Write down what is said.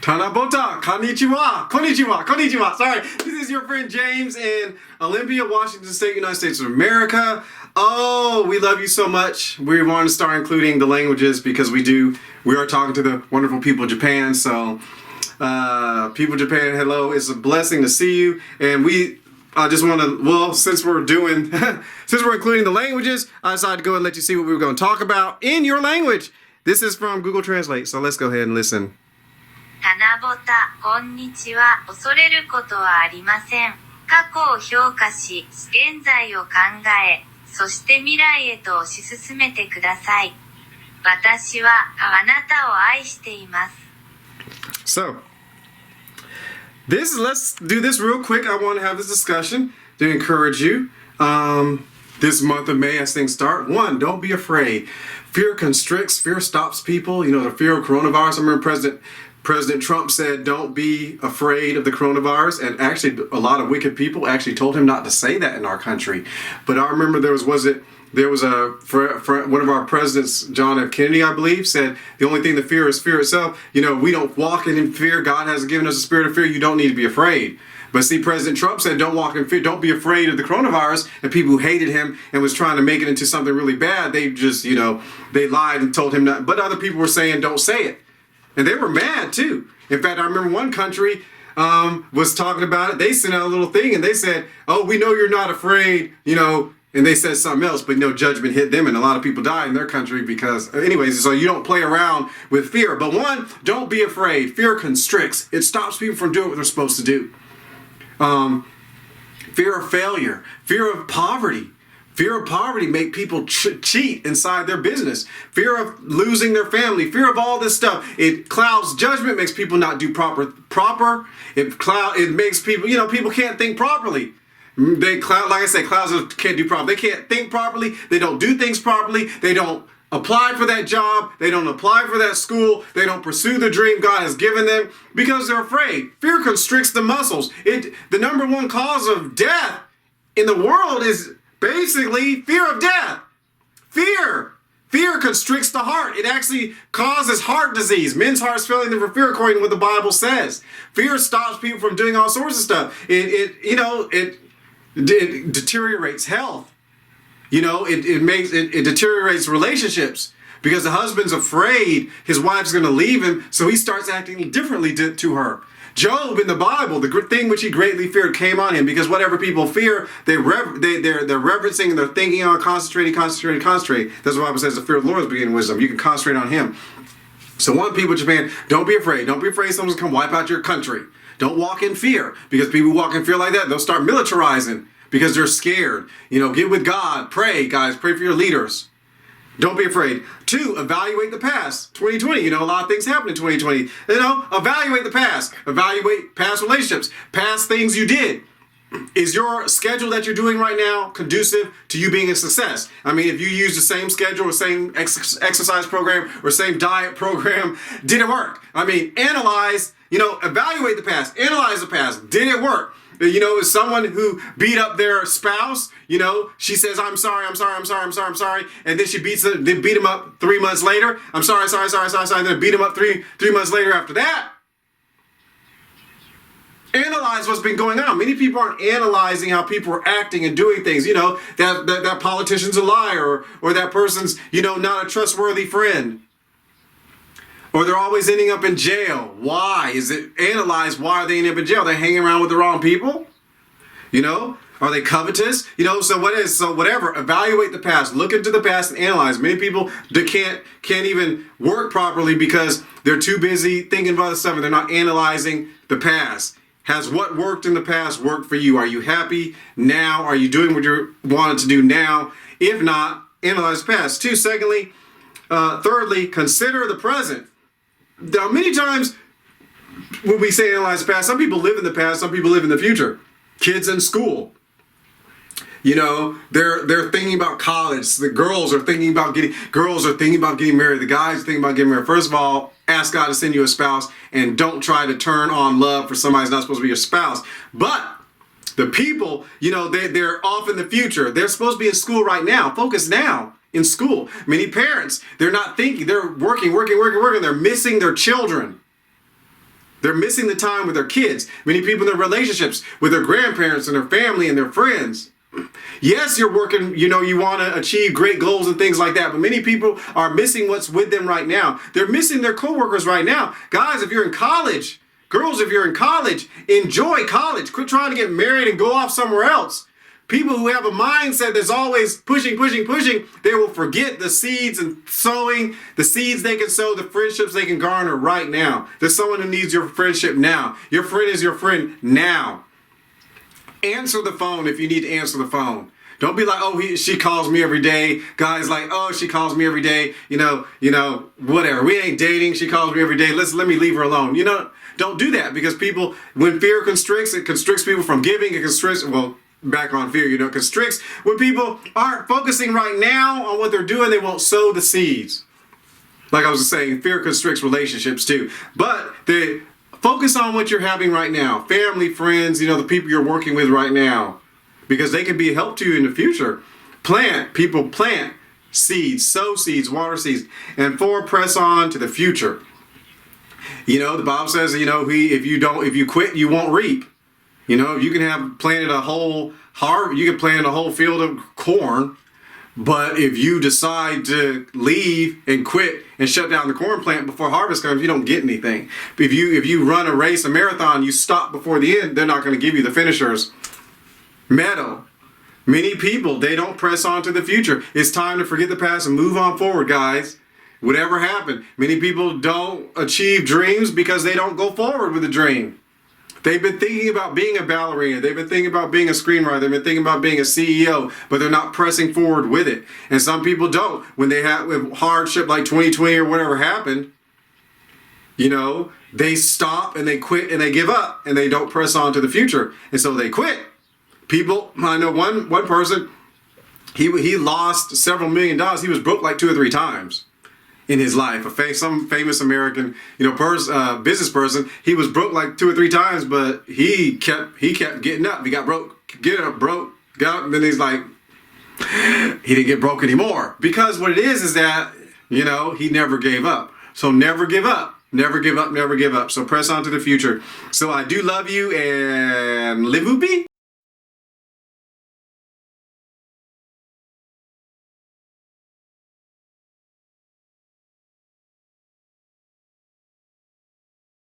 Tanabota, konnichiwa, konnichiwa, konnichiwa. Sorry, this is your friend James in Olympia, Washington State, United States of America. Oh, we love you so much. We want to start including the languages because we are talking to the wonderful people of Japan. So, people of Japan, hello. It's a blessing to see you. And I just want to, well, since we're including the languages, I decided to go and let you see what we were going to talk about in your language. This is from Google Translate. So let's go ahead and listen. 七夕、こんにちは。恐れることはありません。過去を評価し、現在を考え、そして未来へと推し進めてください。私はあなたを愛しています。So, let's do this real quick. I want to have this discussion to encourage you. This month of May as things start. One, don't be afraid. Fear constricts, fear stops people. You know, the fear of coronavirus. I remember President Trump said, don't be afraid of the coronavirus. And actually, a lot of wicked people actually told him not to say that in our country. But I remember there was one of our presidents, John F. Kennedy, I believe, said the only thing to fear is fear itself. You know, we don't walk in fear. God hasn't given us a spirit of fear. You don't need to be afraid. But see, President Trump said, don't walk in fear. Don't be afraid of the coronavirus. And people who hated him and was trying to make it into something really bad, they just, they lied and told him not. But other people were saying, don't say it. And they were mad too. In fact, I remember one country was talking about it. They sent out a little thing and they said, oh, we know you're not afraid, and they said something else, but judgment hit them and a lot of people died in their country because, anyways, so you don't play around with fear. But one, don't be afraid. Fear constricts. It stops people from doing what they're supposed to do. Fear of failure, fear of poverty. Fear of poverty make people cheat inside their business. Fear of losing their family. Fear of all this stuff. It clouds judgment, makes people not do proper. It makes people, people can't think properly. Like I said, clouds can't do properly. They can't think properly. They don't do things properly. They don't apply for that job. They don't apply for that school. They don't pursue the dream God has given them because they're afraid. Fear constricts the muscles. The number one cause of death in the world is basically fear of death. Fear constricts the heart. It actually causes heart disease. Men's hearts failing them for fear, according to what the Bible says. Fear stops people from doing all sorts of stuff. It deteriorates health. It deteriorates relationships because the husband's afraid his wife's going to leave him, so he starts acting differently to her. Job in the Bible, the thing which he greatly feared came on him because whatever people fear, they're reverencing and they're thinking on, concentrating. That's what the Bible says, the fear of the Lord is beginning wisdom. You can concentrate on him. So one, people in Japan, don't be afraid. Don't be afraid someone's going to come wipe out your country. Don't walk in fear because people who walk in fear like that, they'll start militarizing because they're scared. Get with God. Pray, guys. Pray for your leaders. Don't be afraid. 2, evaluate the past. 2020, a lot of things happened in 2020. Evaluate the past. Evaluate past relationships, past things you did. Is your schedule that you're doing right now conducive to you being a success? I mean, if you use the same schedule or same exercise program or same diet program, did it work? I mean, analyze, evaluate the past, analyze the past. Did it work? Is someone who beat up their spouse, she says, I'm sorry. And then she beat him up 3 months later. I'm sorry. Then beat him up three months later after that. Analyze what's been going on. Many people aren't analyzing how people are acting and doing things. That politician's a liar or that person's, not a trustworthy friend. Or they're always ending up in jail. Why? Analyze why are they ending up in jail? They're hanging around with the wrong people? Are they covetous? So whatever. Evaluate the past. Look into the past and analyze. Many people can't even work properly because they're too busy thinking about the stuff and they're not analyzing the past. Has what worked in the past worked for you? Are you happy now? Are you doing what you wanted to do now? If not, analyze the past. 2, thirdly, consider the present. Now, many times when we say analyze the past, some people live in the past, some people live in the future. Kids in school, they're thinking about college. The girls are thinking about getting married. The guys are thinking about getting married. First of all, ask God to send you a spouse and don't try to turn on love for somebody who's not supposed to be your spouse. But the people, they're off in the future. They're supposed to be in school right now. Focus now. In school. Many parents, they're not thinking, they're working. They're missing their children. They're missing the time with their kids. Many people in their relationships with their grandparents and their family and their friends. Yes, you're working, you want to achieve great goals and things like that, but many people are missing what's with them right now. They're missing their coworkers right now. Guys, if you're in college, girls, if you're in college, enjoy college. Quit trying to get married and go off somewhere else. People who have a mindset that's always pushing, they will forget the seeds and sowing, the seeds they can sow, the friendships they can garner right now. There's someone who needs your friendship now. Your friend is your friend now. Answer the phone if you need to answer the phone. Don't be like, oh, she calls me every day. Guys like, oh, she calls me every day. Whatever. We ain't dating. She calls me every day. Let me leave her alone. Don't do that, because people, when fear constricts, it constricts people from giving. It constricts, back on fear, constricts. When people aren't focusing right now on what they're doing, they won't sow the seeds. Like I was saying, fear constricts relationships too. But focus on what you're having right now. Family, friends, the people you're working with right now. Because they can be a help to you in the future. Plant seeds, sow seeds, water seeds. And 4, press on to the future. The Bible says, if you quit, you won't reap. You can have planted a whole field of corn, but if you decide to leave and quit and shut down the corn plant before harvest comes, you don't get anything. If you run a race, a marathon, you stop before the end, they're not going to give you the finishers medal. Many people, they don't press on to the future. It's time to forget the past and move on forward, guys. Whatever happened. Many people don't achieve dreams because they don't go forward with the dream. They've been thinking about being a ballerina. They've been thinking about being a screenwriter. They've been thinking about being a CEO, but they're not pressing forward with it. And some people don't. When they have hardship like 2020 or whatever happened, they stop and they quit and they give up and they don't press on to the future. And so they quit. People, I know one person, he lost several $1 million. He was broke like 2 or 3 times in his life. Some famous American, business person. He was broke like 2 or 3 times, but he kept getting up. He got broke, got up, and then he's like, he didn't get broke anymore. Because what it is that, he never gave up. So never give up. Never give up, never give up. So press on to the future. So I do love you, and live-vous bien.